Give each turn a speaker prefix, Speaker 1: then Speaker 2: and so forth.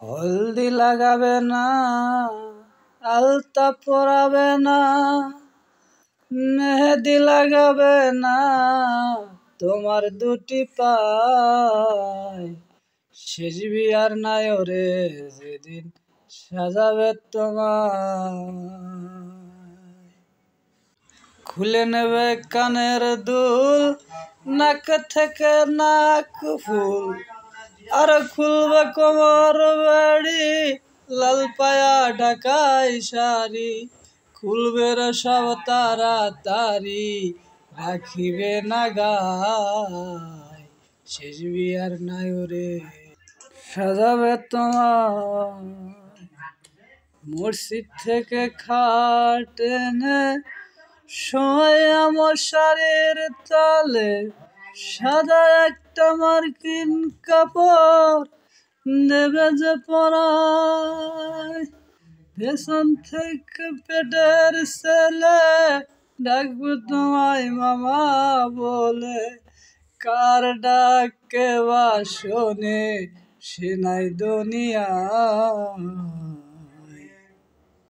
Speaker 1: হলদি লাগাবে না, আলতা পরাবে না, মেহেদি লাগাবে না তোমার দুটি পায়। শেষ বিয়ার নায়রে যেদিন সাজাবে তোমায়। খুলে নেবে কানের দুল, নাক থেকে নাক ফুল, আর খুলবে কোমর বেড়ি, লাল পায়া ঢাকাই শাড়ি। খুলবে রে সব তাড়াতাড়ি, রাখিবে না গায়। শেষ বিয়ার নায়রে সাজাবে তোমায়। মসজিদ থেকে খাট এনে শোয়া মশারির তলে, সাদা একটা মার্কিন কাপড় দেবে যে পরায়। পেছন থেকে পেটের ছেলে ডাকবে তোমায় মামা বলে, কার ডাকে বা শোনে সে নাই দুনিয়ায়।